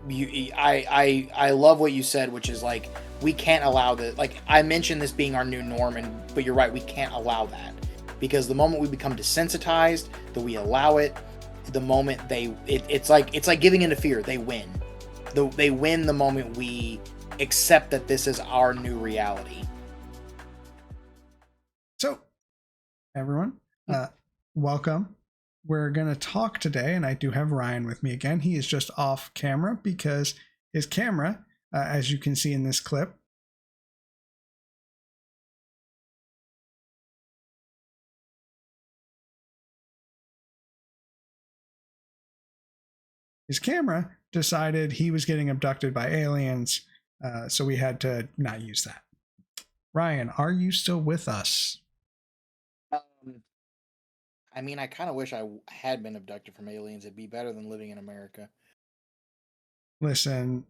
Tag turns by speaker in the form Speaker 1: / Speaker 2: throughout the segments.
Speaker 1: I love what you said, which is like we can't allow that. Like I mentioned this being our new norm, but you're right, we can't allow that because the moment we become desensitized, that we allow it, the moment it's like giving into fear. They win. They win the moment we accept that this is our new reality.
Speaker 2: So, everyone, welcome. We're going to talk today, and I do have Ryan with me again. He is just off camera because his camera, as you can see in this clip, his camera decided he was getting abducted by aliens, so we had to not use that. Ryan, are you still with us?
Speaker 1: I mean, I kind of wish I had been abducted from aliens. It'd be better than living in America.
Speaker 2: Listen,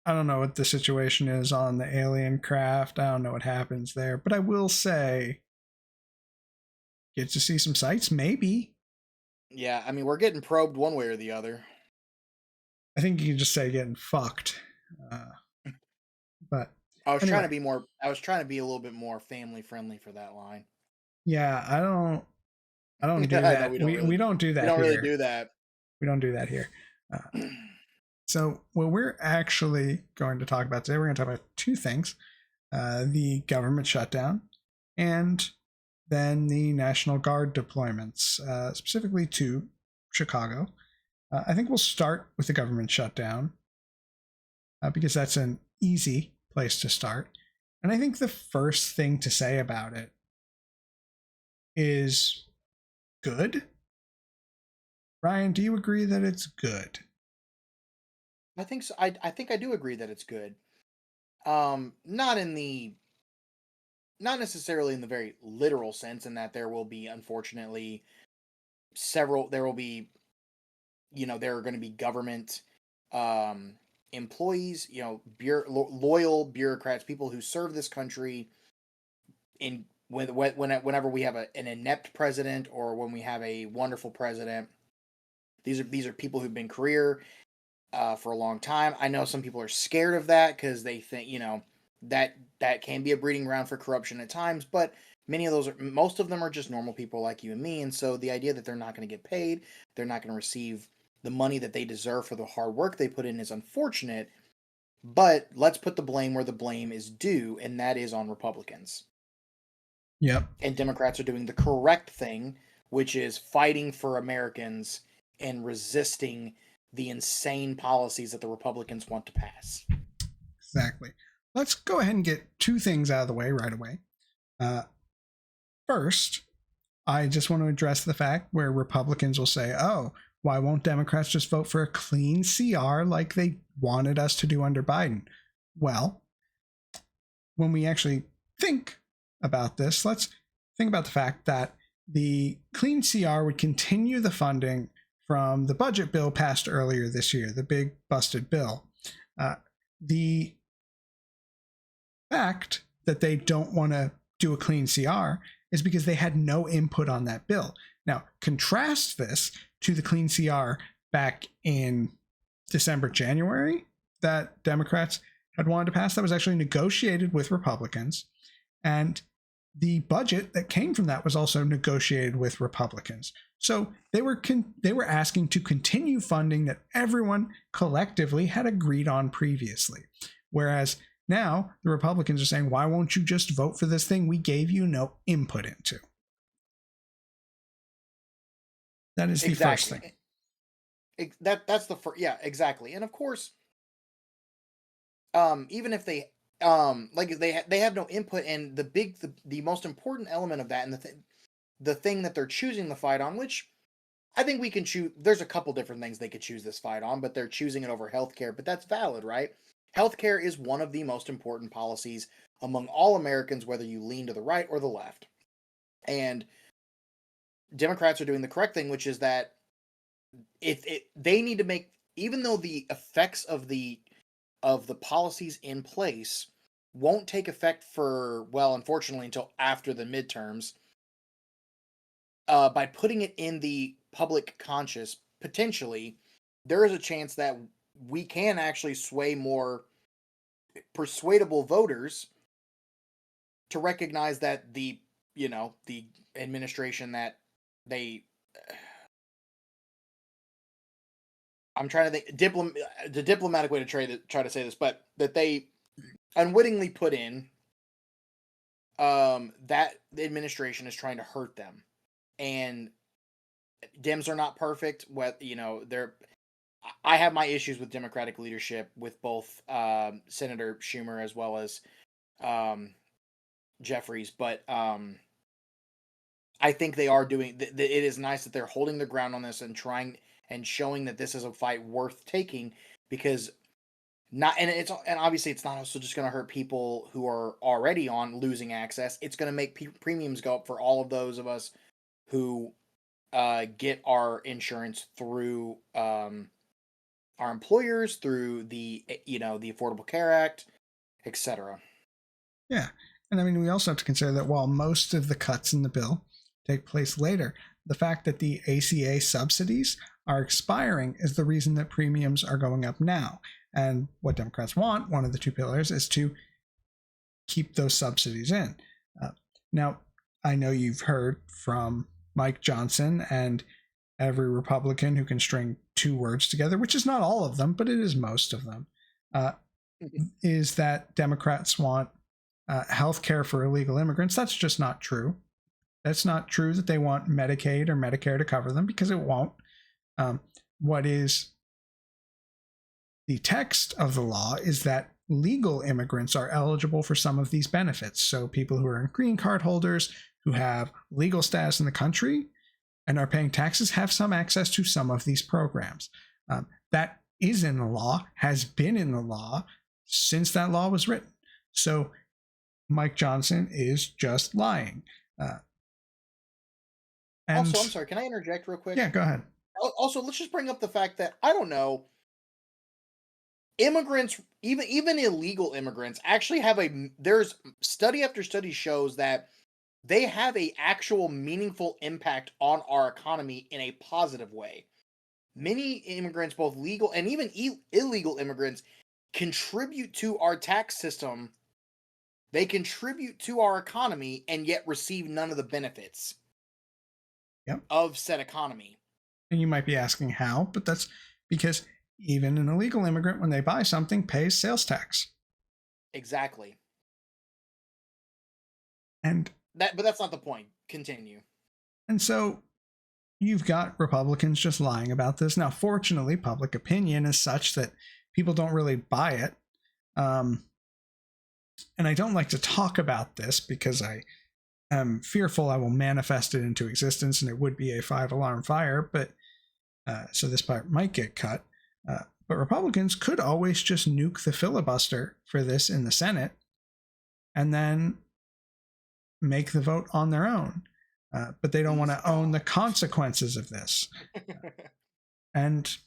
Speaker 2: I don't know what the situation is on the alien craft. I don't know what happens there, but I will say, get to see some sights, maybe.
Speaker 1: Yeah, I mean, we're getting probed one way or the other.
Speaker 2: I think you can just say getting fucked. But
Speaker 1: I was
Speaker 2: anyway,
Speaker 1: trying to be more. I was trying to be a little bit more family friendly for that line.
Speaker 2: yeah, I don't do
Speaker 1: I know
Speaker 2: that. We don't do
Speaker 1: we
Speaker 2: that
Speaker 1: don't really
Speaker 2: here.
Speaker 1: do that.
Speaker 2: We don't do that here. So what we're actually going to talk about today, we're going to talk about two things: the government shutdown, and then the National Guard deployments, specifically to Chicago. I think we'll start with the government shutdown because that's an easy place to start. And I think the first thing to say about it is good. Ryan, do you agree that it's good?
Speaker 1: I think so. I think I do agree that it's good. Not in the not necessarily in the very literal sense, in that there will be unfortunately several. There will be there are going to be government employees, loyal bureaucrats, people who serve this country in whenever we have an inept president or when we have a wonderful president. These are people who've been career for a long time. I know some people are scared of that because they think that can be a breeding ground for corruption at times, but most of them are just normal people like you and me, and so the idea that they're not going to get paid, they're not going to receive the money that they deserve for the hard work they put in is unfortunate. But let's put the blame where the blame is due, and that is on Republicans.
Speaker 2: Yep.
Speaker 1: And Democrats are doing the correct thing, which is fighting for Americans and resisting the insane policies that the Republicans want to pass.
Speaker 2: Exactly. Let's go ahead and get two things out of the way right away. First, I just want to address the fact where Republicans will say, oh, why won't Democrats just vote for a clean CR like they wanted us to do under Biden? Well, when we actually think about this, let's think about the fact that the clean CR would continue the funding from the budget bill passed earlier this year, the big busted bill. The fact that they don't want to do a clean CR is because they had no input on that bill. Now, contrast this to the clean CR back in December, January that Democrats had wanted to pass. That was actually negotiated with Republicans. And the budget that came from that was also negotiated with Republicans. So they were asking to continue funding that everyone collectively had agreed on previously. Whereas now the Republicans are saying, why won't you just vote for this thing we gave you no input into? That is the first thing.
Speaker 1: That's the first. Yeah, exactly. And of course, even if they like they have no input, and the most important element of that, and the thing that they're choosing the fight on, which I think we can choose. There's a couple different things they could choose this fight on, but they're choosing it over healthcare. But that's valid, right? Healthcare is one of the most important policies among all Americans, whether you lean to the right or the left. And Democrats are doing the correct thing, which is that they need to make, even though the effects of the policies in place won't take effect for, well, unfortunately, until after the midterms. By putting it in the public conscious, potentially, there is a chance that we can actually sway more persuadable voters to recognize that the administration that they I'm trying to think the diplomatic way to try to say this, but that they unwittingly put in that the administration is trying to hurt them. And Dems are not perfect. I have my issues with Democratic leadership with both Senator Schumer as well as um, Jeffries, but I think they are doing. It is nice that they're holding their ground on this and trying and showing that this is a fight worth taking, because and obviously it's not also just going to hurt people who are already on losing access. It's going to make premiums go up for all of those of us who get our insurance through our employers, through the the Affordable Care Act, etc.
Speaker 2: Yeah. And I mean, we also have to consider that while most of the cuts in the bill take place later, the fact that the ACA subsidies are expiring is the reason that premiums are going up now. And what Democrats want, one of the two pillars, is to keep those subsidies in. Now, I know you've heard from Mike Johnson and every Republican who can string two words together, which is not all of them, but it is most of them, is that Democrats want health care for illegal immigrants. That's just not true. That's not true that they want Medicaid or Medicare to cover them, because it won't. What is the text of the law is that legal immigrants are eligible for some of these benefits. So people who are green card holders, who have legal status in the country and are paying taxes, have some access to some of these programs. That is in the law, has been in the law since that law was written. So Mike Johnson is just lying.
Speaker 1: Also, I'm sorry, can I interject real quick?
Speaker 2: Yeah, go ahead.
Speaker 1: Also, let's just bring up the fact that, I don't know, immigrants, even illegal immigrants, actually there's study after study shows that they have a actual meaningful impact on our economy in a positive way. Many immigrants, both legal and even illegal immigrants, contribute to our tax system. They contribute to our economy and yet receive none of the benefits of said economy.
Speaker 2: And you might be asking how, but that's because even an illegal immigrant, when they buy something, pays sales tax.
Speaker 1: Exactly.
Speaker 2: But
Speaker 1: that's not the point. Continue.
Speaker 2: And so you've got Republicans just lying about this. Now, fortunately, public opinion is such that people don't really buy it. And I don't like to talk about this because I am fearful I will manifest it into existence and it would be a 5-alarm fire. But so this part might get cut. But Republicans could always just nuke the filibuster for this in the Senate and then make the vote on their own. But they don't want to own the consequences of this. And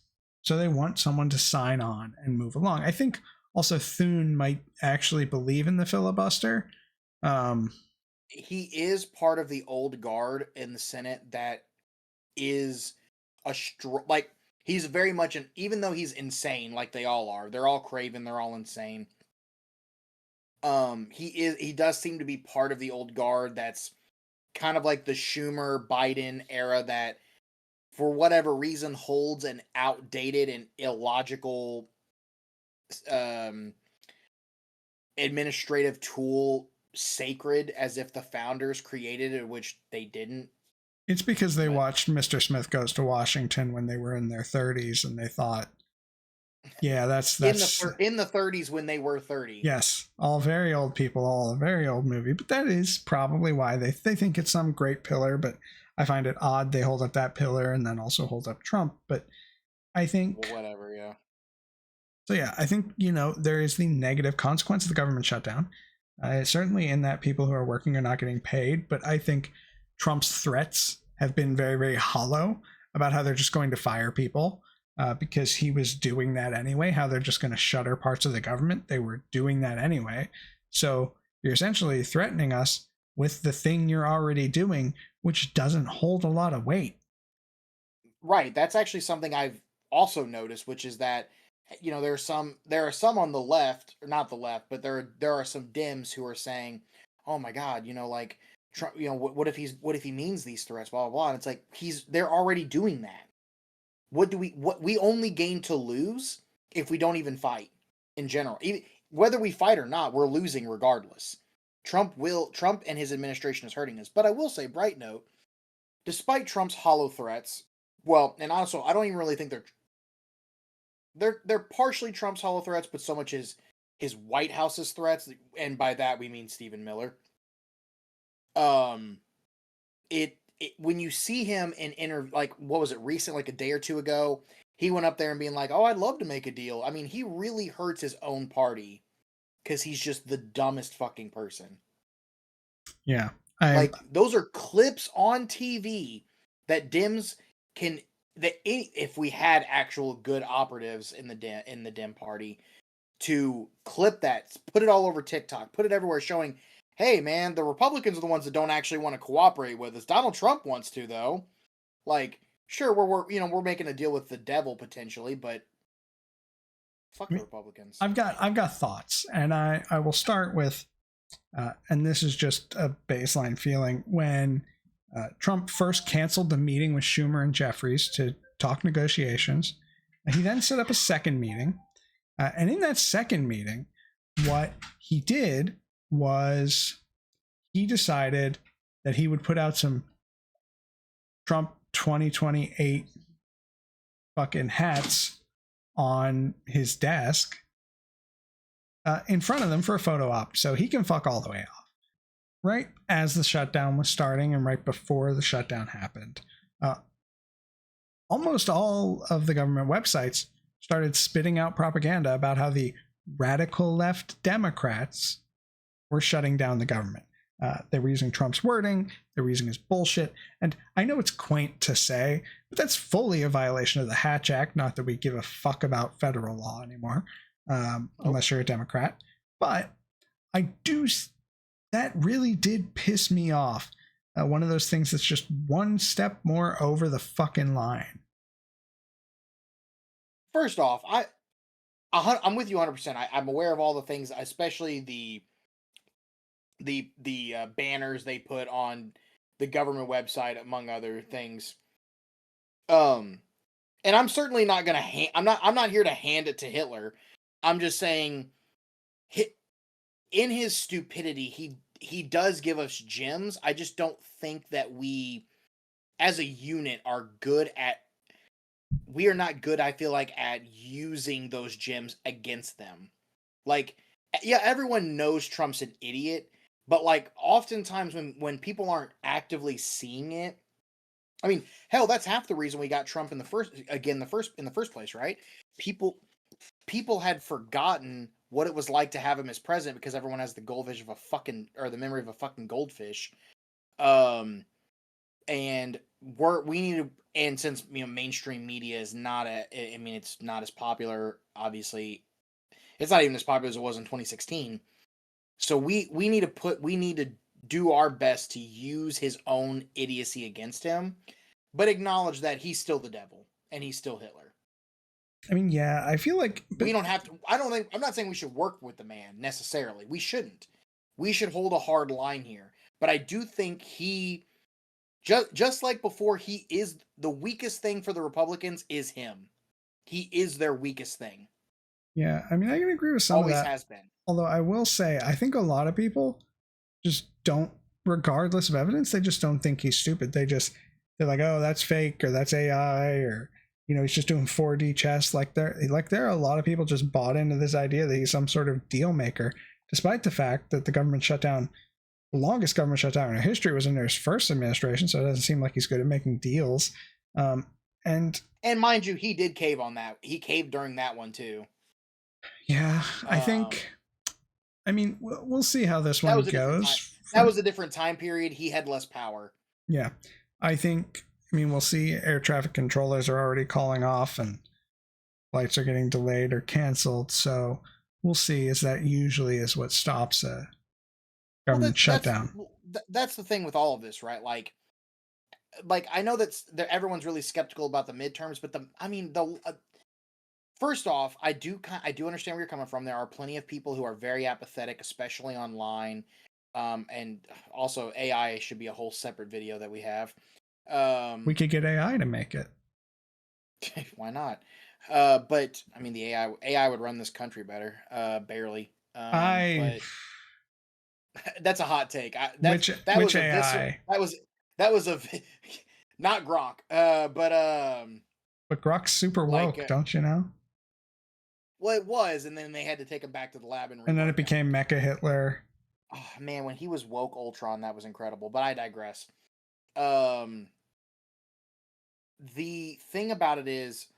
Speaker 2: so they want someone to sign on and move along. I think also Thune might actually believe in the filibuster.
Speaker 1: He is part of the old guard in the Senate that is he's very much even though he's insane, like they all are, they're all craven, they're all insane. He does seem to be part of the old guard that's kind of like the Schumer Biden era that for whatever reason holds an outdated and illogical administrative tool sacred, as if the founders created it, which they didn't.
Speaker 2: It's because they watched Mr. Smith Goes to Washington when they were in their 30s and they thought, yeah, that's
Speaker 1: in the 30s when they were 30.
Speaker 2: Yes, all very old people, all a very old movie. But that is probably why they think it's some great pillar. But I find it odd they hold up that pillar and then also hold up Trump. But I think
Speaker 1: whatever, yeah.
Speaker 2: So yeah, I think there is the negative consequence of the government shutdown. Certainly in that people who are working are not getting paid. But I think Trump's threats have been very, very hollow about how they're just going to fire people. Because he was doing that anyway, how they're just going to shutter parts of the government. They were doing that anyway. So you're essentially threatening us with the thing you're already doing, which doesn't hold a lot of weight.
Speaker 1: Right. That's actually something I've also noticed, which is that there are some on the left, or not the left, but there are some Dems who are saying, "Oh my God, like Trump, what if what if he means these threats, blah blah blah." And it's like they're already doing that. What we only gain to lose if we don't even fight in general. Even whether we fight or not, we're losing regardless. Trump and his administration is hurting us. But I will say, bright note, despite Trump's hollow threats, well, and also I don't even really think they're partially Trump's hollow threats, but so much as his White House's threats, and by that we mean Stephen Miller. Um, when you see him in like what was it recent, like a day or two ago, he went up there and being like, "Oh, I'd love to make a deal." I mean, he really hurts his own party because he's just the dumbest fucking person.
Speaker 2: Yeah,
Speaker 1: like those are clips on TV that Dems can if we had actual good operatives in the Dem party to clip that, put it all over TikTok, put it everywhere, showing, hey man, the Republicans are the ones that don't actually want to cooperate with us. Donald Trump wants to though. Like, sure, we're making a deal with the devil potentially, but fuck the Republicans.
Speaker 2: I've got thoughts, and I will start with, and this is just a baseline feeling when Trump first canceled the meeting with Schumer and Jeffries to talk negotiations. And he then set up a second meeting. And in that second meeting, what he did was he decided that he would put out some Trump 2028 fucking hats on his desk in front of them for a photo op so he can fuck all the way off. Right as the shutdown was starting and right before the shutdown happened, almost all of the government websites started spitting out propaganda about how the radical left Democrats were shutting down the government. They were using Trump's wording, they were using his bullshit, and I know it's quaint to say, but that's fully a violation of the Hatch Act, not that we give a fuck about federal law anymore, unless you're a Democrat. But that really did piss me off. One of those things that's just one step more over the fucking line.
Speaker 1: First off, I'm with you 100%. I'm aware of all the things, especially the banners they put on the government website, among other things. And I'm certainly not gonna I'm not here to hand it to Hitler. I'm just saying, in his stupidity, he does give us gems. I just don't think that we, as a unit, are good at. We are not good, I feel like, at using those gems against them. Like, yeah, everyone knows Trump's an idiot, but like oftentimes when people aren't actively seeing it, I mean, hell, that's half the reason we got Trump in the first place, right? People had forgotten what it was like to have him as president because everyone has the goldfish of the memory of a fucking goldfish. And we need to, and since mainstream media is not it's not as popular, obviously it's not even as popular as it was in 2016, so we need to do our best to use his own idiocy against him, but acknowledge that he's still the devil and he's still Hitler.
Speaker 2: I mean, yeah, I feel like
Speaker 1: we don't have to. I'm not saying we should work with the man necessarily. We shouldn't. We should hold a hard line here. But I do think he, just like before, he is the weakest thing for the Republicans. Is him. He is their weakest thing.
Speaker 2: Yeah, I mean, I can agree with some of that.
Speaker 1: Always has been.
Speaker 2: Although I will say, I think a lot of people just don't, regardless of evidence, they just don't think he's stupid. They're like, oh, that's fake, or that's AI, or he's just doing 4D chess. Like there are a lot of people just bought into this idea that he's some sort of deal maker, despite the fact that the longest government shutdown in history was under his first administration. So it doesn't seem like he's good at making deals. And
Speaker 1: mind you, he did cave on that. He caved during that one too.
Speaker 2: Yeah, I think. I mean, we'll see how this one goes.
Speaker 1: That was a different time period. He had less power.
Speaker 2: Yeah, I think. I mean, we'll see. Air traffic controllers are already calling off, and flights are getting delayed or canceled. So we'll see. Is that usually is what stops a government shutdown?
Speaker 1: That's the thing with all of this, right? Like I know that everyone's really skeptical about the midterms, but first off, I do understand where you're coming from. There are plenty of people who are very apathetic, especially online. And also AI should be a whole separate video that we have.
Speaker 2: We
Speaker 1: Um,
Speaker 2: could get AI to make it.
Speaker 1: why not? But I mean, the AI would run this country better. Barely.
Speaker 2: I
Speaker 1: But that's a hot take. That
Speaker 2: which
Speaker 1: was a visceral.
Speaker 2: AI?
Speaker 1: That was a not Gronk. But
Speaker 2: But Grok's super
Speaker 1: like
Speaker 2: woke, don't you know?
Speaker 1: well, it was, and then they had to take him back to the lab and
Speaker 2: And then it
Speaker 1: rework him.
Speaker 2: became Mecha Hitler.
Speaker 1: Oh, man, when he was woke Ultron, that was incredible. But I digress. Um, the thing about it is,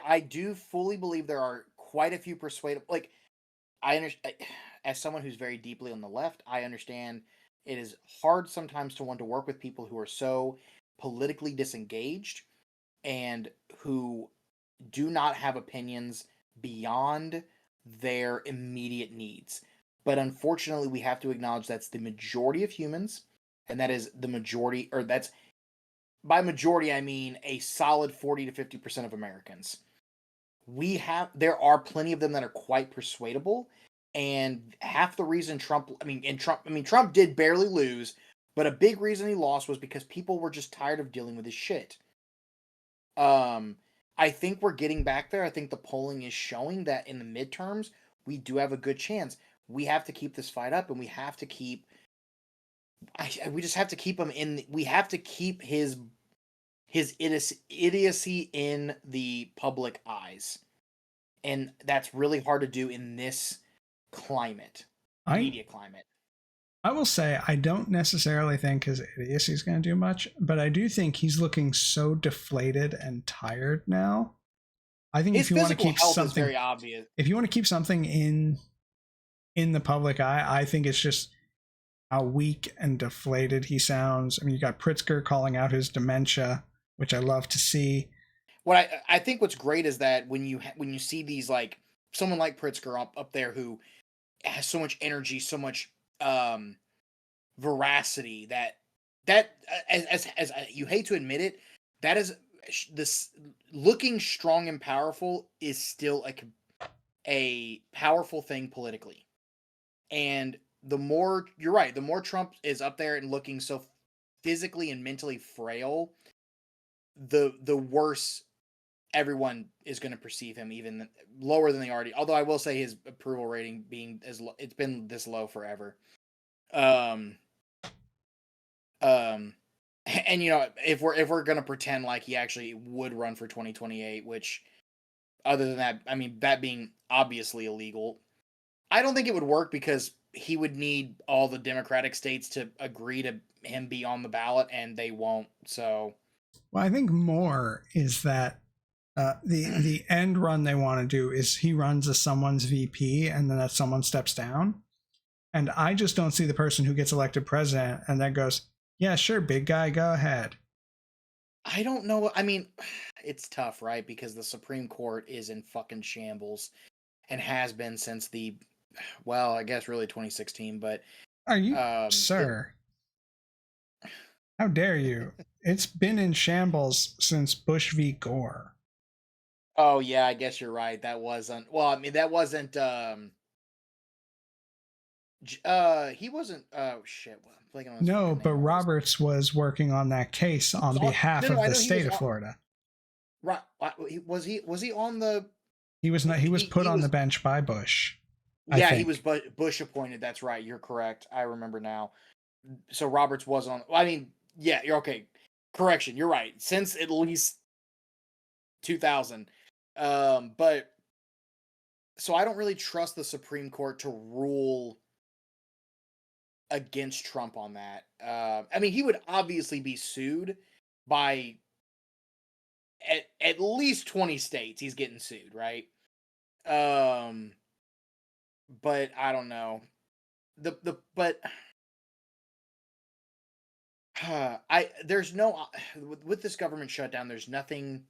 Speaker 1: I do fully believe there are quite a few persuadable. Like I understand, as someone who's very deeply on the left, I understand it is hard sometimes to want to work with people who are so politically disengaged and who do not have opinions beyond their immediate needs. But unfortunately, we have to acknowledge that's the majority of humans, and that is the majority, or that's by majority, I mean a solid 40 to 50% of Americans. There are plenty of them that are quite persuadable, and half the reason Trump did barely lose, but a big reason he lost was because people were just tired of dealing with his shit. Um, I think we're getting back there. I think the polling is showing that in the midterms, we do have a good chance. We have to keep this fight up, and we have to keep. We just have to keep him in. We have to keep his idiocy in the public eyes, and that's really hard to do in this
Speaker 2: I
Speaker 1: media climate.
Speaker 2: I will say I don't necessarily think his idiocy is going to do much, but I do think he's looking so deflated and tired now. I think
Speaker 1: His physical health is very obvious.
Speaker 2: if you want to keep something in the public eye, I think it's just how weak and deflated he sounds. I mean, you got Pritzker calling out his dementia, which I love to see.
Speaker 1: What I think what's great is that when you see these, like someone like Pritzker up there who has so much energy, so much um veracity, that as you hate to admit it, that is this looking strong and powerful is still a powerful thing politically. And the more you're right, the more Trump is up there and looking so physically and mentally frail, the worse everyone is going to perceive him, even lower than they already. Although I will say his approval rating being it's been this low forever. Um, um, and if we're gonna pretend like he actually would run for 2028, which other than that, I mean that being obviously illegal, I don't think it would work because he would need all the Democratic states to agree to him be on the ballot, and they won't. So,
Speaker 2: Well, I think more is that the end run they want to do is he runs as someone's VP and then that someone steps down. And I just don't see the person who gets elected president and then goes, yeah, sure, big guy, go ahead.
Speaker 1: I don't know. I mean, it's tough, right? Because the Supreme Court is in fucking shambles and has been since well, I guess really 2016. But
Speaker 2: Are you,
Speaker 1: it,
Speaker 2: sir? How dare you? It's been in shambles since Bush v. Gore.
Speaker 1: oh yeah, I guess you're right. That wasn't. Well, I mean, that wasn't. He wasn't. Oh shit! Well, I'm blanking on his
Speaker 2: No,
Speaker 1: fucking
Speaker 2: but
Speaker 1: name.
Speaker 2: Roberts was working on that case
Speaker 1: He was
Speaker 2: on
Speaker 1: on.
Speaker 2: behalf
Speaker 1: No, no,
Speaker 2: of
Speaker 1: I
Speaker 2: the
Speaker 1: know he was
Speaker 2: state of
Speaker 1: on.
Speaker 2: Florida.
Speaker 1: Right? Was he on the?
Speaker 2: He was not. He was put
Speaker 1: He
Speaker 2: on the
Speaker 1: was.
Speaker 2: bench by Bush, I
Speaker 1: Yeah, he was
Speaker 2: think.
Speaker 1: Bush appointed. That's right. You're correct. I remember now. So Roberts was on. I mean, yeah, you're okay. Correction, you're right. Since at least 2000. But so I don't really trust the Supreme Court to rule against Trump on that. I mean, he would obviously be sued by at least 20 states. He's getting sued, right? Um, but I don't know. The but I there's no with this government shutdown. There's nothing.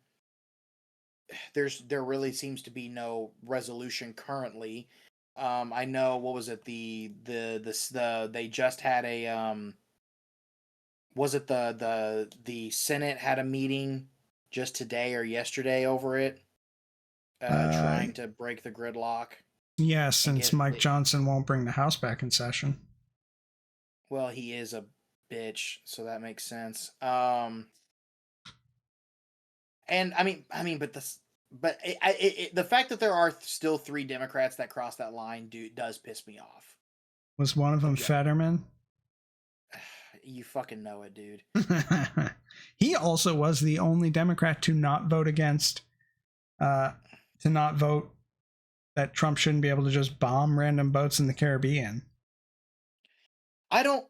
Speaker 1: There really seems to be no resolution currently. I know what was it they just had a was it the Senate had a meeting just today or yesterday over it.
Speaker 2: Uh,
Speaker 1: trying to break the gridlock
Speaker 2: yeah,
Speaker 1: and
Speaker 2: since
Speaker 1: get
Speaker 2: Mike
Speaker 1: it.
Speaker 2: Johnson won't bring the House back in session.
Speaker 1: Well, he is a bitch, so that makes sense. And but the fact that there are still 3 Democrats that cross that line does piss me off.
Speaker 2: Was one of them
Speaker 1: Object,
Speaker 2: Fetterman?
Speaker 1: you fucking know it, dude.
Speaker 2: He also was the only Democrat to not vote to not vote that Trump shouldn't be able to just bomb random boats in the Caribbean.
Speaker 1: I don't.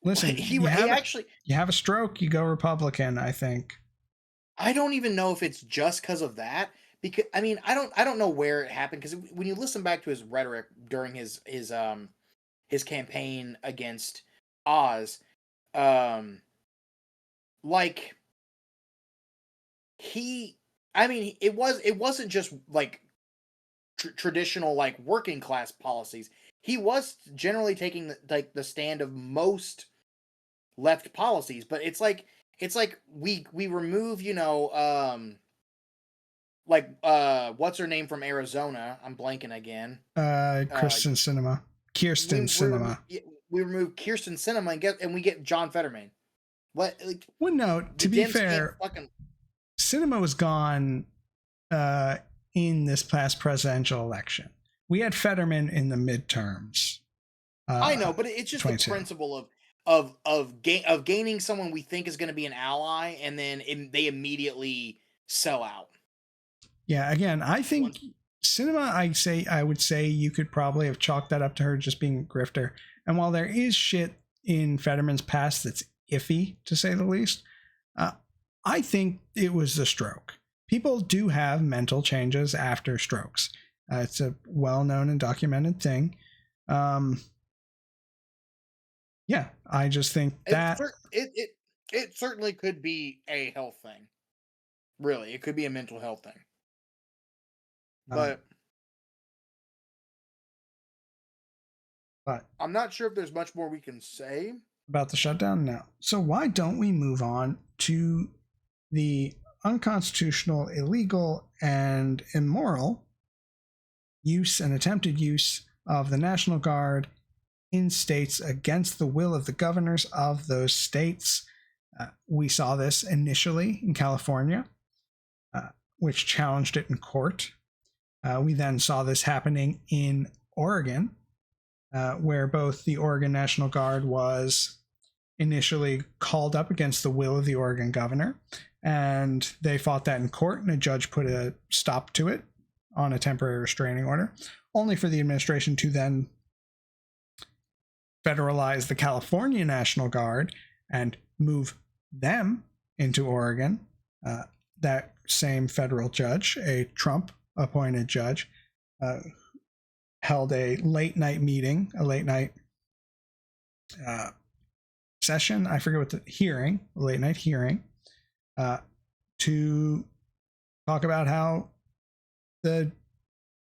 Speaker 2: Listen,
Speaker 1: He actually.
Speaker 2: you have a stroke, you go Republican, I think.
Speaker 1: I don't even know if it's just because of that. Because I don't know where it happened. Because when you listen back to his rhetoric during his campaign against Oz, um, like he, it wasn't just like traditional like working class policies. He was generally taking the stand of most left policies, but it's like we remove what's her name from Arizona? I'm blanking again. Uh,
Speaker 2: Kirsten Cinema.
Speaker 1: we remove Kirsten Sinema and we get John Fetterman. What, like,
Speaker 2: Well, no,
Speaker 1: the
Speaker 2: to be
Speaker 1: Dems can't
Speaker 2: fair,
Speaker 1: fucking.
Speaker 2: Cinema was gone uh, in this past presidential election. We had Fetterman in the midterms.
Speaker 1: I know, but it's just the
Speaker 2: 22.
Speaker 1: principle of gaining someone we think is going to be an ally, and then they immediately sell out.
Speaker 2: Yeah, again, I think
Speaker 1: Once,
Speaker 2: Cinema, I would say you could probably have chalked that up to her just being a grifter. And while there is shit in Fetterman's past that's iffy, to say the least, I think it was the stroke. People do have mental changes after strokes. It's a well-known and documented thing. Yeah, I just think that
Speaker 1: it certainly could be a health thing. Really, it could be a mental health thing. But
Speaker 2: but
Speaker 1: I'm not sure if there's much more we can say
Speaker 2: about the shutdown now. So why don't we move on to the unconstitutional, illegal, and immoral use and attempted use of the National Guard in states against the will of the governors of those states. We saw this initially in California, which challenged it in court. We then saw this happening in Oregon, where both the Oregon National Guard was initially called up against the will of the Oregon governor, and they fought that in court, and a judge put a stop to it on a temporary restraining order, only for the administration to then federalize the California National Guard and move them into Oregon. That same federal judge, a Trump appointed judge, held a late night meeting, a late night session, I forget what the hearing, a late night hearing, to talk about how the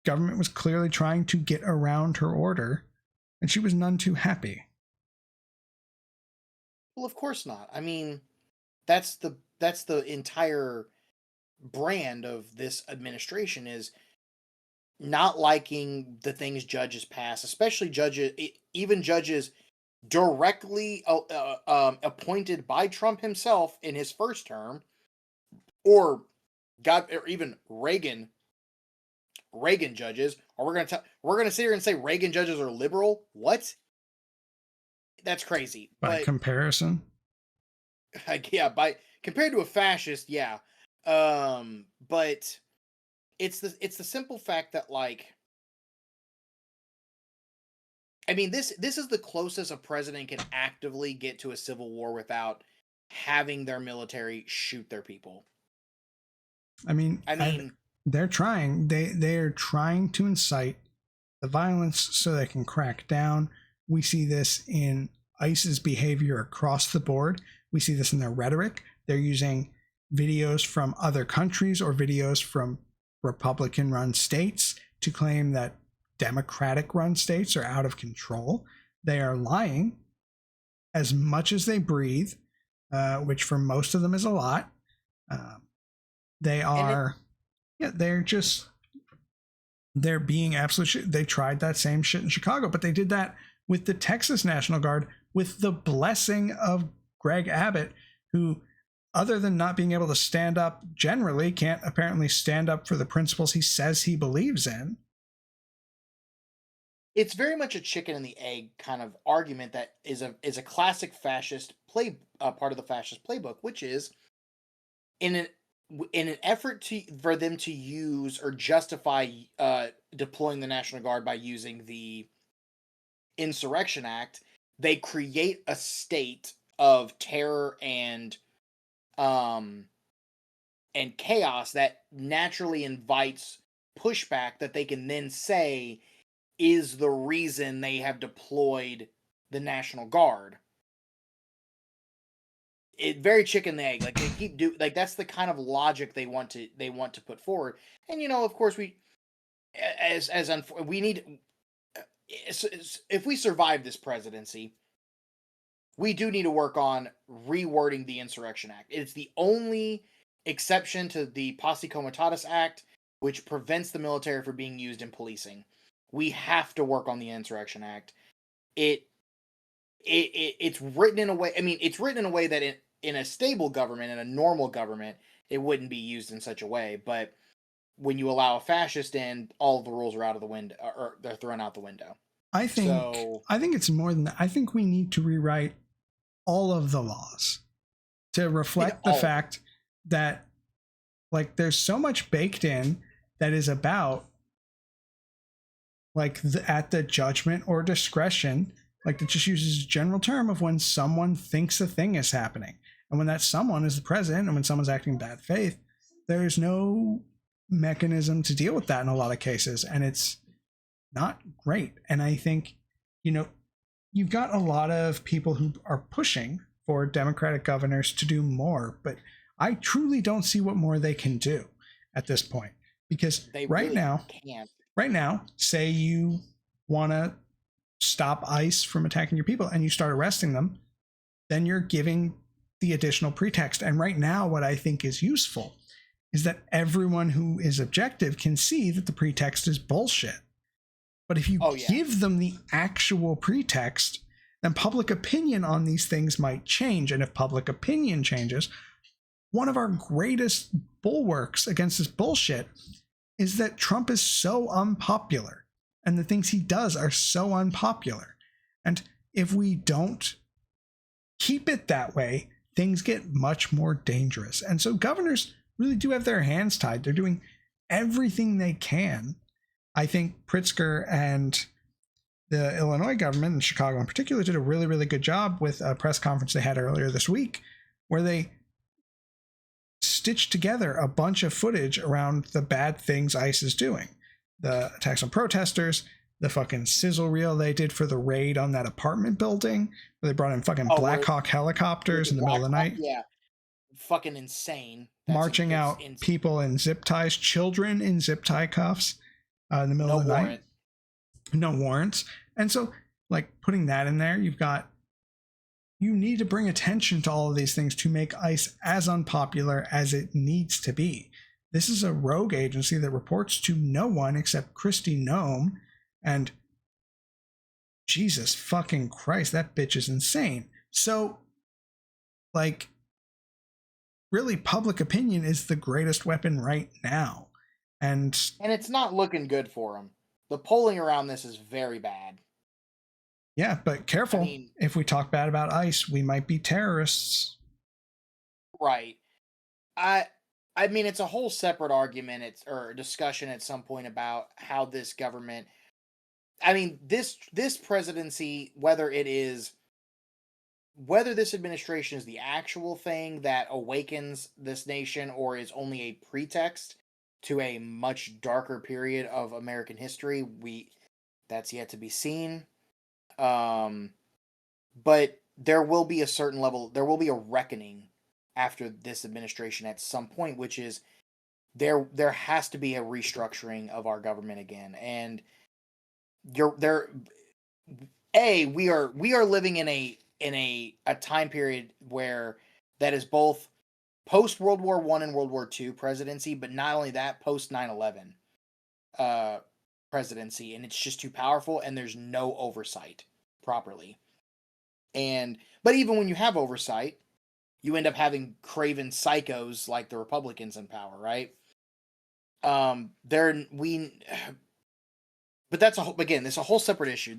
Speaker 2: government was clearly trying to get around her order, and she was none too happy.
Speaker 1: Well, of course not. I mean, that's the entire brand of this administration is not liking the things judges pass, especially even judges directly appointed by Trump himself in his first term, or even Reagan judges. Or we're gonna sit here and say Reagan judges are liberal? What? That's crazy.
Speaker 2: By
Speaker 1: But
Speaker 2: comparison,
Speaker 1: yeah, by compared to a fascist, yeah. But it's the simple fact that, like, I mean, this is the closest a president can actively get to a civil war without having their military shoot their people.
Speaker 2: I mean, they're trying. They're trying to incite the violence so they can crack down. We see this in ICE's behavior across the board. We see this in their rhetoric. They're using videos from other countries or videos from Republican-run states to claim that Democratic-run states are out of control. They are lying as much as they breathe, which for most of them is a lot. They are Yeah, they're being absolute shit. They tried that same shit in Chicago, but they did that with the Texas National Guard with the blessing of Greg Abbott, who, other than not being able to stand up generally, can't apparently stand up for the principles he says he believes in.
Speaker 1: It's very much a chicken and the egg kind of argument that is a classic fascist play part of the fascist playbook, which is in an in an effort to for them to use or justify deploying the National Guard by using the Insurrection Act, they create a state of terror um and chaos that naturally invites pushback that they can then say is the reason they have deployed the National Guard. It very chicken and egg. Like they keep do like that's the kind of logic they want to put forward. And of course we we need if we survive this presidency, we do need to work on rewording the Insurrection Act. It's the only exception to the Posse Comitatus Act, which prevents the military from being used in policing. We have to work on the Insurrection Act. It's written in a way. I mean, it's written in a way that in a stable government, in a normal government, it wouldn't be used in such a way. But when you allow a fascist in, all of the rules are out of the window, or they're thrown out the window.
Speaker 2: I think
Speaker 1: So,
Speaker 2: I think it's more than that. I think we need to rewrite all of the laws to reflect the
Speaker 1: all
Speaker 2: fact that like there's so much baked in that is about like at the judgment or discretion, like it just uses a general term of when someone thinks a thing is happening, and when that someone is the president, and when someone's acting in bad faith, there's no mechanism to deal with that in a lot of cases, and it's not great. And I think, you've got a lot of people who are pushing for Democratic governors to do more, but I truly don't see what more they can do at this point. Because
Speaker 1: they
Speaker 2: right
Speaker 1: really
Speaker 2: now,
Speaker 1: can't.
Speaker 2: say you want to stop ICE from attacking your people and you start arresting them, then you're giving the additional pretext. And right now, what I think is useful is that everyone who is objective can see that the pretext is bullshit. But if you
Speaker 1: Oh yeah.
Speaker 2: give them the actual pretext, then public opinion on these things might change. And if public opinion changes, one of our greatest bulwarks against this bullshit is that Trump is so unpopular and the things he does are so unpopular. And if we don't keep it that way, things get much more dangerous. And so governors really do have their hands tied. They're doing everything they can. I think Pritzker and the Illinois government, and Chicago in particular, did a really, really good job with a press conference they had earlier this week where they stitched together a bunch of footage around the bad things ICE is doing. The attacks on protesters, the fucking sizzle reel they did for the raid on that apartment building, where they brought in fucking Black Hawk helicopters in the middle of the night.
Speaker 1: Yeah. Fucking insane.
Speaker 2: Marching
Speaker 1: it's
Speaker 2: out people in zip ties, children in zip tie cuffs in the middle of the night. No warrants. And so, like, putting that in there, you need to bring attention to all of these things to make ICE as unpopular as it needs to be. This is a rogue agency that reports to no one except Kristi Noem, and Jesus fucking Christ, that bitch is insane. So, like, really, public opinion is the greatest weapon right now. And
Speaker 1: it's not looking good for them. The polling around this is very bad.
Speaker 2: Yeah, but careful. If we talk bad about ICE, we might be terrorists.
Speaker 1: Right. I mean, it's a whole separate argument or discussion at some point about how this government. I mean, this presidency, whether this administration is the actual thing that awakens this nation or is only a pretext to a much darker period of American history, that's yet to be seen. But there will be a certain level, there will be a reckoning after this administration at some point, which is there has to be a restructuring of our government again. And we are living in a time period where that is both post World War I and World War II presidency, but not only that, post 9/11 presidency, and it's just too powerful, and there's no oversight properly. But even when you have oversight, you end up having craven psychos like the Republicans in power, right? They're we, but that's a whole, again, it's a whole separate issue.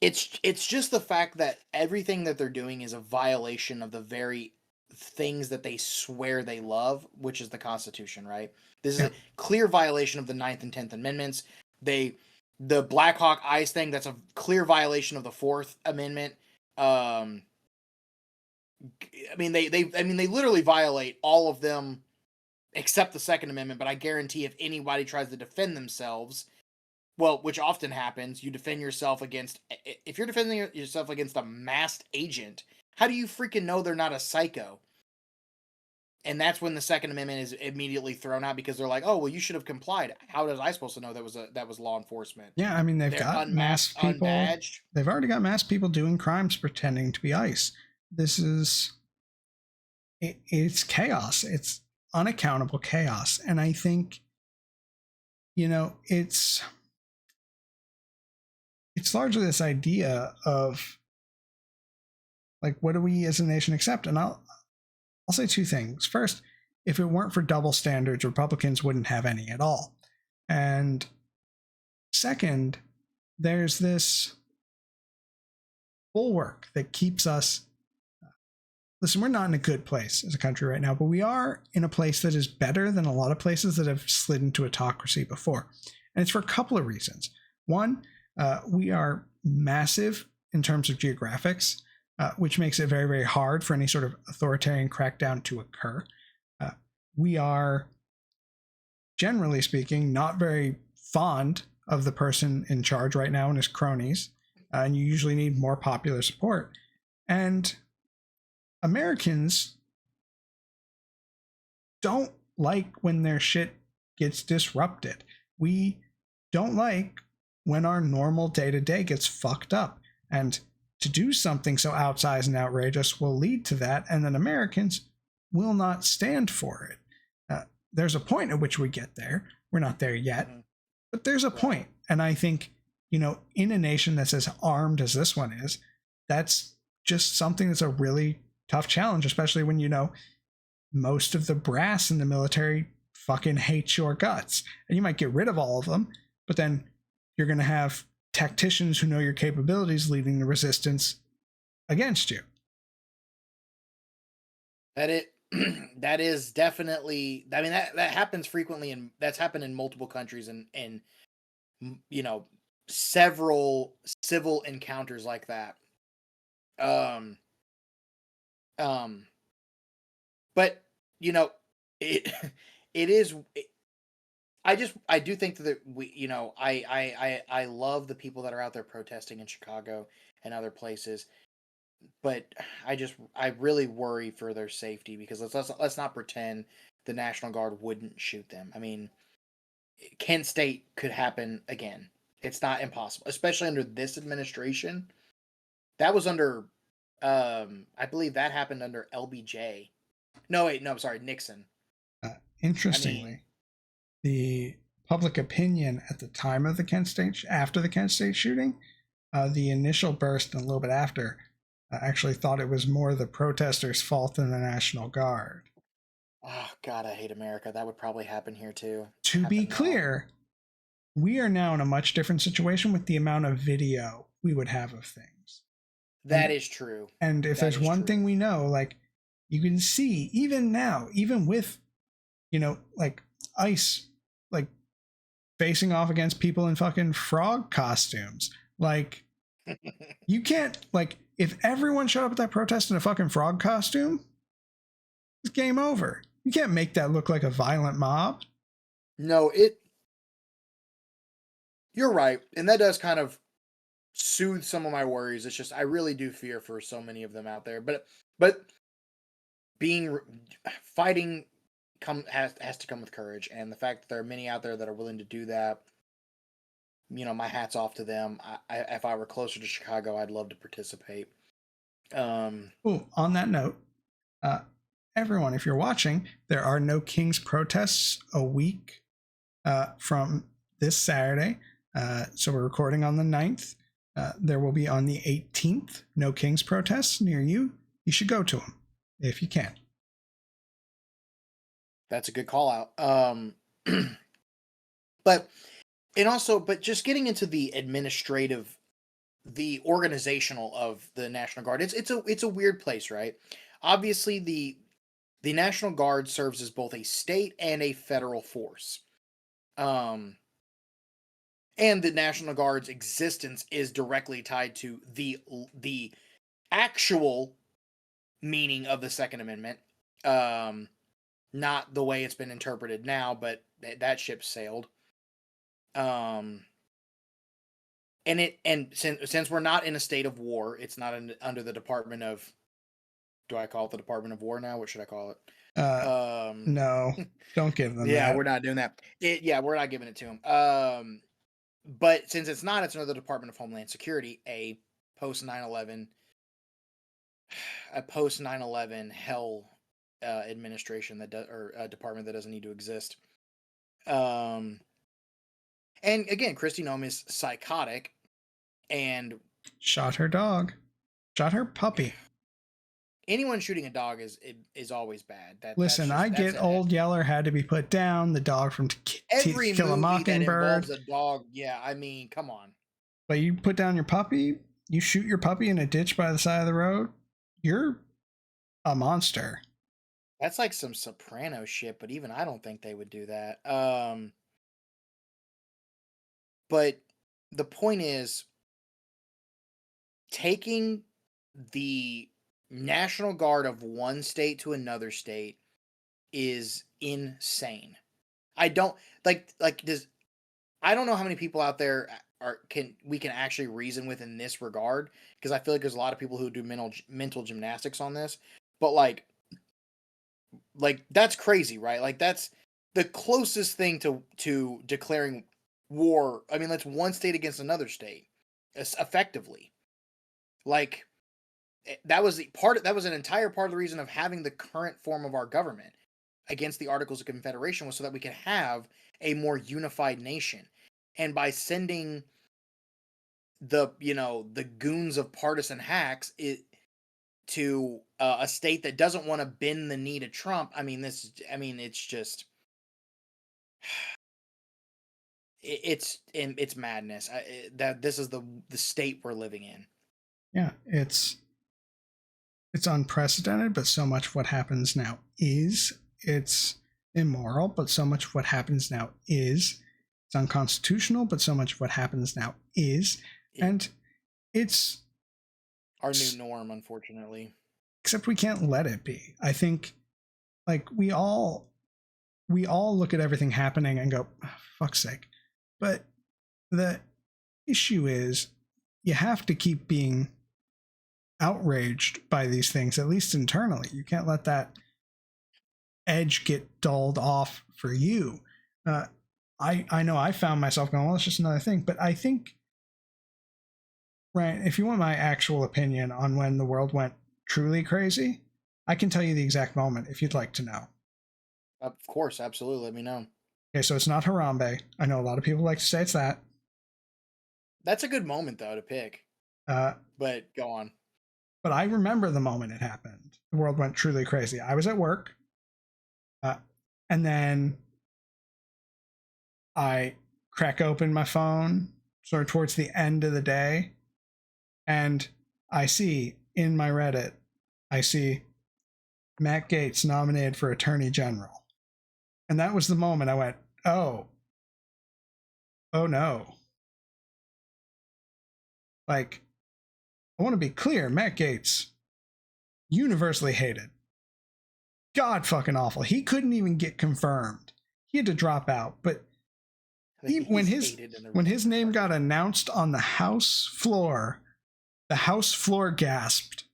Speaker 1: It's just the fact that everything that they're doing is a violation of the very things that they swear they love, which is the Constitution, right? This is
Speaker 2: Yeah.
Speaker 1: a clear violation of the 9th and 10th Amendments. The Black Hawk Ice thing, that's a clear violation of the 4th Amendment. I mean, they literally violate all of them except the Second Amendment. But I guarantee if anybody tries to defend themselves, well, which often happens, you defend yourself against, if you're defending yourself against a masked agent, how do you freaking know they're not a psycho? And that's when the Second Amendment is immediately thrown out, because they're like, "Oh, well, you should have complied. How was I supposed to know that was law enforcement?"
Speaker 2: Yeah, I mean, they've
Speaker 1: They're
Speaker 2: got
Speaker 1: unmasked,
Speaker 2: masked people.
Speaker 1: unbadged.
Speaker 2: They've already got masked people doing crimes pretending to be ICE. This is it's chaos. It's unaccountable chaos, and I think it's largely this idea of like, what do we as a nation accept? And I'll say two things. First, if it weren't for double standards, Republicans wouldn't have any at all. And second, there's this bulwark that keeps us. Listen, we're not in a good place as a country right now, but we are in a place that is better than a lot of places that have slid into autocracy before. And it's for a couple of reasons. One, we are massive in terms of geographics, which makes it very, very hard for any sort of authoritarian crackdown to occur. We are, generally speaking, not very fond of the person in charge right now and his cronies, and you usually need more popular support. And Americans don't like when their shit gets disrupted. We don't like when our normal day-to-day gets fucked up. And to do something so outsized and outrageous will lead to that, and then Americans will not stand for it. There's a point at which we get there. We're not there yet, but there's a point. And I think, in a nation that's as armed as this one is, that's just something that's a really tough challenge, especially when, most of the brass in the military fucking hates your guts. And you might get rid of all of them, but then you're going to have tacticians who know your capabilities leading the resistance against you.
Speaker 1: That is definitely, I mean, that happens frequently, and that's happened in multiple countries, and several civil encounters like that. But it it is. I do think that I love the people that are out there protesting in Chicago and other places, but I really worry for their safety, because let's not pretend the National Guard wouldn't shoot them. I mean, Kent State could happen again. It's not impossible, especially under this administration. That was under, I believe that happened under LBJ. No, wait, no, I'm sorry, Nixon.
Speaker 2: Interestingly, the public opinion at the time of the Kent State, after the Kent State shooting, the initial burst and a little bit after, actually thought it was more the protesters' fault than the National Guard.
Speaker 1: Oh, God, I hate America. That would probably happen here, too.
Speaker 2: To be clear, we are now in a much different situation with the amount of video we would have of things.
Speaker 1: That is true.
Speaker 2: And if there's one thing we know, like, you can see, even now, even with, like, ICE, like, facing off against people in fucking frog costumes. Like, you can't, like, if everyone showed up at that protest in a fucking frog costume, it's game over. You can't make that look like a violent mob.
Speaker 1: No, you're right. And that does kind of soothe some of my worries. It's just, I really do fear for so many of them out there. But fighting has to come with courage. And the fact that there are many out there that are willing to do that, my hat's off to them. If I were closer to Chicago, I'd love to participate.
Speaker 2: On that note, everyone, if you're watching, there are no King's protests a week from this Saturday. So we're recording on the 9th. There will be on the 18th no King's protests near you. You should go to them if you can.
Speaker 1: That's a good call out. But just getting into the administrative, the organizational of the National Guard, it's a weird place, right? Obviously, the National Guard serves as both a state and a federal force. And the National Guard's existence is directly tied to the actual meaning of the Second Amendment. Not the way it's been interpreted now, but that ship sailed. And since we're not in a state of war, it's not under the Department of. Do I call it the Department of War now? What should I call it?
Speaker 2: No, don't give them
Speaker 1: yeah,
Speaker 2: that.
Speaker 1: we're not doing that. We're not giving it to them. But since it's not, it's under the Department of Homeland Security, a post 9/11 hell administration that does, or a department that doesn't need to exist. And again, Kristi Noem is psychotic and
Speaker 2: shot her dog, shot her puppy.
Speaker 1: Anyone shooting a dog is always bad.
Speaker 2: Listen, I get Old Yeller had to be put down. The dog from
Speaker 1: every
Speaker 2: Kill a
Speaker 1: movie
Speaker 2: Mockingbird.
Speaker 1: that involves a dog. Yeah, I mean, come on.
Speaker 2: But you put down your puppy, you shoot your puppy in a ditch by the side of the road, you're a monster.
Speaker 1: That's like some Soprano shit, but even I don't think they would do that. But the point is, taking the National Guard of one state to another state is insane. I don't I don't know how many people out there we can actually reason with in this regard, because I feel like there's a lot of people who do mental gymnastics on this, but like that's crazy, right? Like that's the closest thing to declaring war. I mean, that's one state against another state, effectively. Like that was an entire part of the reason of having the current form of our government against the Articles of Confederation, was so that we could have a more unified nation. And by sending the goons of partisan hacks to a state that doesn't want to bend the knee to Trump, it's just it's madness. That this is the state we're living in.
Speaker 2: Yeah, it's unprecedented, but so much of what happens now it's immoral, but so much of what happens now it's unconstitutional, but so much of what happens now and it's
Speaker 1: our new norm, unfortunately.
Speaker 2: Except we can't let it be. I think, like, we all look at everything happening and go, oh, fuck's sake. But the issue is, you have to keep being outraged by these things, at least internally. You can't let that edge get dulled off for you. I know I found myself going, well, it's just another thing. But I think, Ryan, if you want my actual opinion on when the world went truly crazy, I can tell you the exact moment if you'd like to know.
Speaker 1: Of course, absolutely. Let me know.
Speaker 2: Okay, so it's not Harambe. I know a lot of people like to say it's that.
Speaker 1: That's a good moment, though, to pick. But go on.
Speaker 2: But I remember the moment it happened. The world went truly crazy. I was at work, and then I crack open my phone sort of towards the end of the day, and I see in my Reddit, I see Matt Gaetz nominated for Attorney General. And that was the moment I went, oh no. Like, I want to be clear, Matt Gaetz, universally hated. God fucking awful. He couldn't even get confirmed. He had to drop out. But when his name got announced on the House floor, the House floor gasped.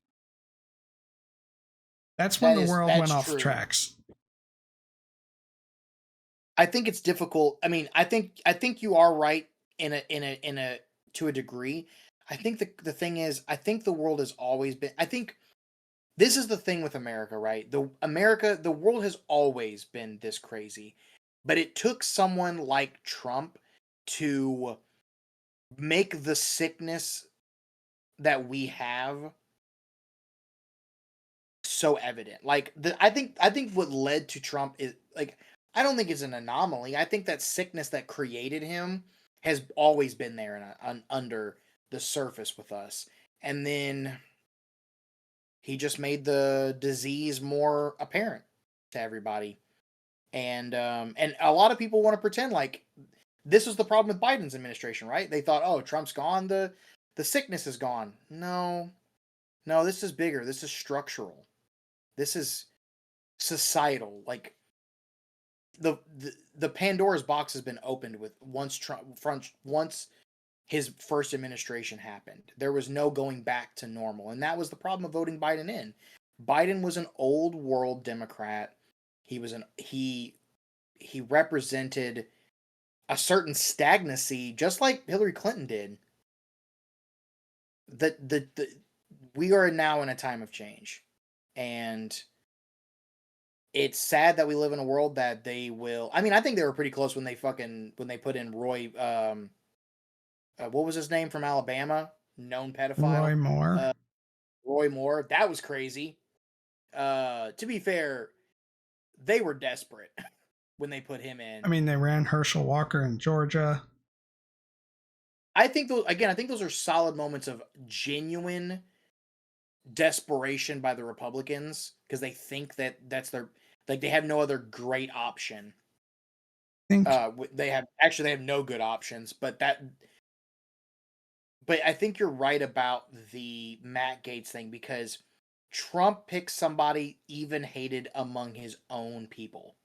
Speaker 2: That's when the world went off the tracks.
Speaker 1: I think it's difficult. I mean, I think you are right in a to a degree. I think the thing is, I think the world has always been. I think this is the thing with America, right? The world has always been this crazy, but it took someone like Trump to make the sickness that we have so evident. Like I think what led to Trump is like I don't think it's an anomaly. I think that sickness that created him has always been there under the surface with us. And then he just made the disease more apparent to everybody. And a lot of people want to pretend like this was the problem with Biden's administration, right? They thought, "Oh, Trump's gone, the sickness is gone." No. No, this is bigger. This is structural. This is societal. Like the Pandora's box has been opened with once his first administration happened. There was no going back to normal, and that was the problem of voting Biden in. Biden was an old world Democrat. He represented a certain stagnancy, just like Hillary Clinton did. The we are now in a time of change, and it's sad that we live in a world that they will. I mean, I think they were pretty close when they put in Roy. What was his name from Alabama? Known pedophile.
Speaker 2: Roy Moore.
Speaker 1: Roy Moore. That was crazy. To be fair, they were desperate when they put him in.
Speaker 2: I mean, they ran Herschel Walker in Georgia.
Speaker 1: I think those are solid moments of genuine desperation by the Republicans because they think that that's their they have no other great option. They have no good options, but I think you're right about the Matt Gaetz thing because Trump picked somebody even hated among his own people.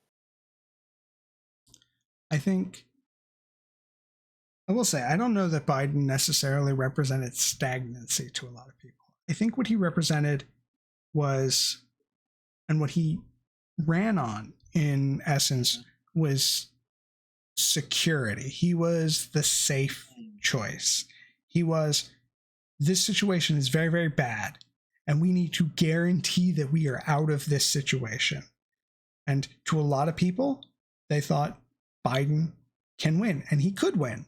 Speaker 2: I will say, I don't know that Biden necessarily represented stagnancy to a lot of people. I think what he represented was, and what he ran on in essence, was security. He was the safe choice. He was, this situation is very, very bad, and we need to guarantee that we are out of this situation. And to a lot of people, they thought Biden can win, and he could win.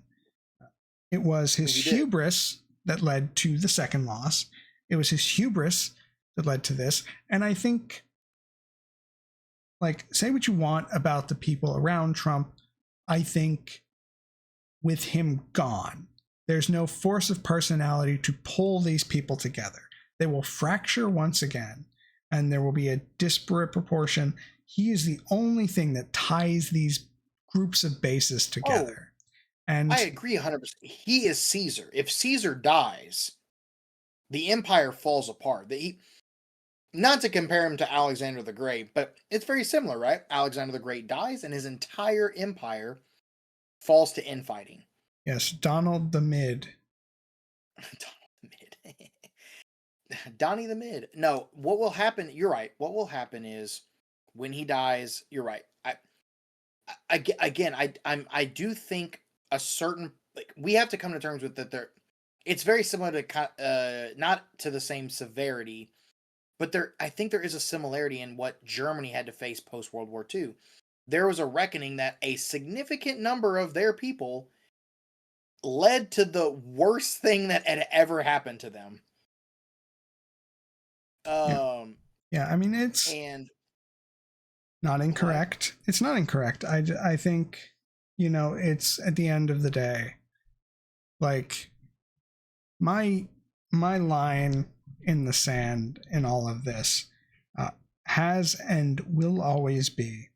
Speaker 2: It was his hubris that led to the second loss. It was his hubris that led to this. And I think, like, say what you want about the people around Trump, I think with him gone, there's no force of personality to pull these people together. They will fracture once again, and there will be a disparate proportion. He is the only thing that ties these groups of bases together. And
Speaker 1: I agree 100%. He is Caesar. If Caesar dies, the empire falls apart. Not to compare him to Alexander the Great, but it's very similar, right? Alexander the Great dies, and his entire empire falls to infighting.
Speaker 2: Yes, Donald the Mid.
Speaker 1: Donnie the Mid. No, what will happen? You're right. What will happen is when he dies. You're right. I do think a certain we have to come to terms with that. It's very similar to not to the same severity, but I think there is a similarity in what Germany had to face post World War II. There was a reckoning that a significant number of their people led to the worst thing that had ever happened to them.
Speaker 2: Yeah, I mean, it's not incorrect. It's not incorrect. I think, it's at the end of the day, like my line in the sand in all of this has and will always be,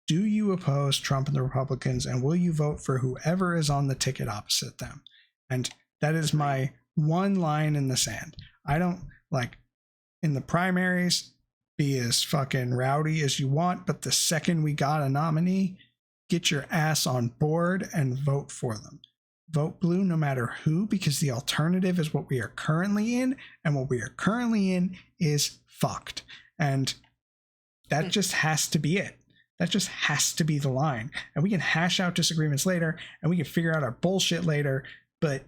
Speaker 2: do you oppose Trump and the Republicans, and will you vote for whoever is on the ticket opposite them? And that is my one line in the sand. I don't, like, in the primaries, be as fucking rowdy as you want, but the second we got a nominee, get your ass on board and vote for them. Vote blue no matter who, because the alternative is what we are currently in, and what we are currently in is fucked. And that just has to be it. That just has to be the line. And we can hash out disagreements later, and we can figure out our bullshit later, but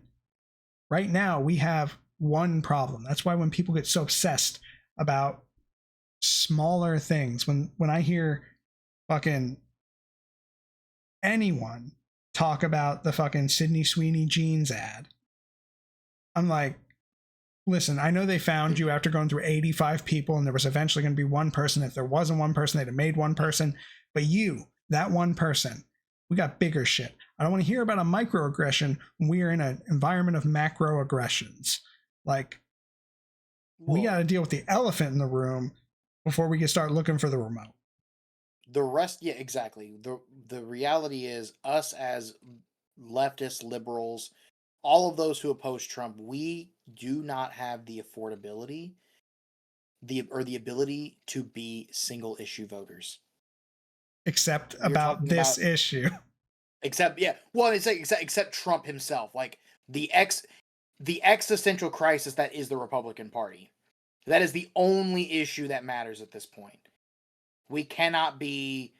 Speaker 2: right now we have one problem. That's why when people get so obsessed about smaller things, when I hear fucking anyone talk about the fucking Sydney Sweeney jeans ad, I'm like, listen, I know they found you after going through 85 people and there was eventually going to be one person. If there wasn't one person, they'd have made one person. But you, that one person, we got bigger shit. I don't want to hear about a microaggression when we are in an environment of macroaggressions. Like, we got to deal with the elephant in the room before we can start looking for the remote.
Speaker 1: The rest, yeah, exactly. The reality is, us as leftists, liberals, all of those who oppose Trump, we do not have the affordability, the ability to be single issue voters.
Speaker 2: Except about this issue.
Speaker 1: Except, yeah, well, it's like except Trump himself, like the existential crisis that is the Republican Party. That is the only issue that matters at this point. We cannot be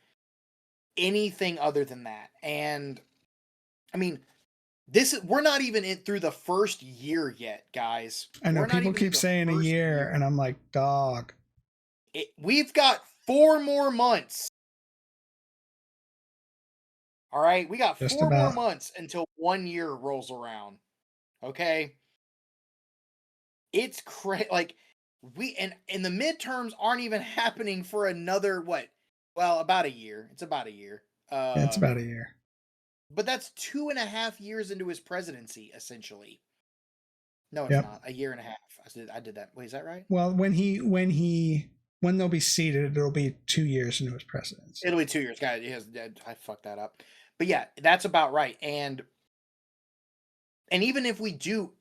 Speaker 1: anything other than that. And I mean, we're not even through the first year yet, guys.
Speaker 2: I know people keep saying a year, and I'm like, dog.
Speaker 1: We've got 4 more months. All right, we got
Speaker 2: Just
Speaker 1: 4
Speaker 2: about
Speaker 1: more months until 1 year rolls around. Okay, it's crazy. Like, and the midterms aren't even happening for another what? Well, about a year. It's about a year.
Speaker 2: Yeah, it's about a year.
Speaker 1: But that's 2.5 years into his presidency, essentially. No, it's
Speaker 2: Yep.
Speaker 1: not. A year and a half. I did that. Wait, is that right?
Speaker 2: Well, when they'll be seated, it'll be 2 years into his presidency.
Speaker 1: It'll be 2 years. God, I fucked that up. But yeah, that's about right. And even if we do,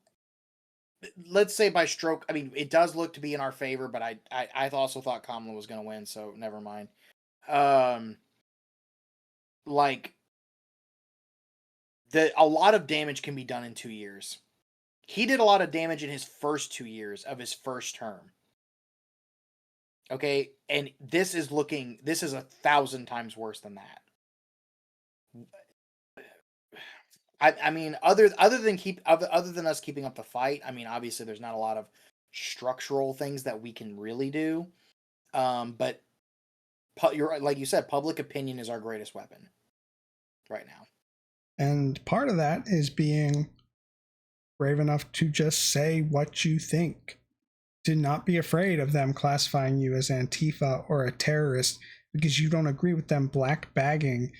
Speaker 1: let's say by stroke, I mean, it does look to be in our favor, but I also thought Kamala was going to win, so never mind. Like, a lot of damage can be done in 2 years. He did a lot of damage in his first 2 years of his first term. Okay, and this is 1,000 times worse than that. I mean, other than us keeping up the fight, I mean, obviously there's not a lot of structural things that we can really do. But you're like you said, public opinion is our greatest weapon right now.
Speaker 2: And part of that is being brave enough to just say what you think. To not be afraid of them classifying you as Antifa or a terrorist because you don't agree with them black bagging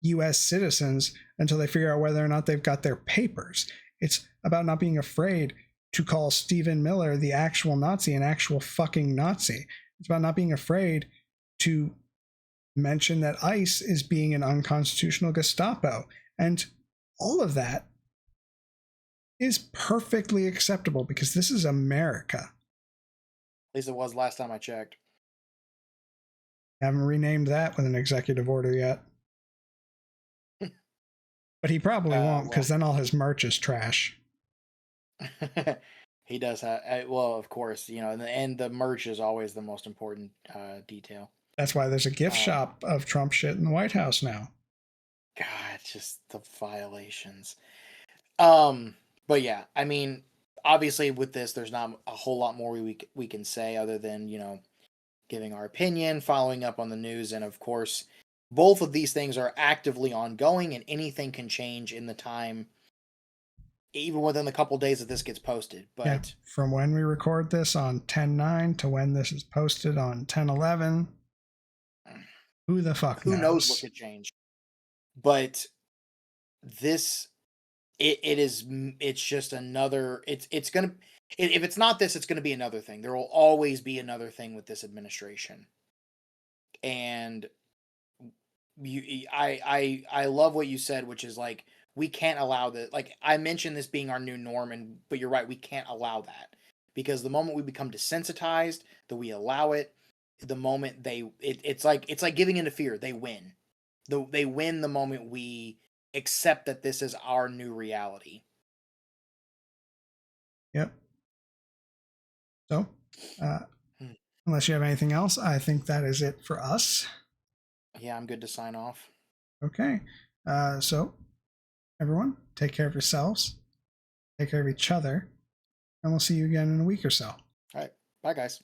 Speaker 2: U.S. citizens until they figure out whether or not they've got their papers. It's about not being afraid to call Stephen Miller the actual Nazi an actual fucking Nazi. It's about not being afraid to mention that ICE is being an unconstitutional Gestapo. And all of that is perfectly acceptable because this is America.
Speaker 1: At least it was last time I checked.
Speaker 2: Haven't renamed that with an executive order yet. But he probably won't, because then all his merch is trash.
Speaker 1: He does have, well, of course, and the merch is always the most important detail.
Speaker 2: That's why there's a gift shop of Trump shit in the White House now.
Speaker 1: God, just the violations. But yeah, I mean, obviously with this, there's not a whole lot more we can say other than, giving our opinion, following up on the news, and of course, both of these things are actively ongoing, and anything can change in the time, even within the couple days that this gets posted. But yeah,
Speaker 2: from when we record this on 10/9 to when this is posted on 10/11, who the fuck knows?
Speaker 1: Who knows what could change? But this, it's just another. It's gonna. If it's not this, it's going to be another thing. There will always be another thing with this administration, and I love what you said, which is like, we can't allow that. Like, I mentioned this being our new norm, but you're right, we can't allow that, because the moment we become desensitized, that we allow it, the moment it's like giving into fear. They win. They win the moment we accept that this is our new reality.
Speaker 2: Yep. So, unless you have anything else, I think that is it for us.
Speaker 1: Yeah, I'm good to sign off.
Speaker 2: Okay. So, everyone, take care of yourselves, take care of each other, and we'll see you again in a week or so.
Speaker 1: All right. Bye, guys.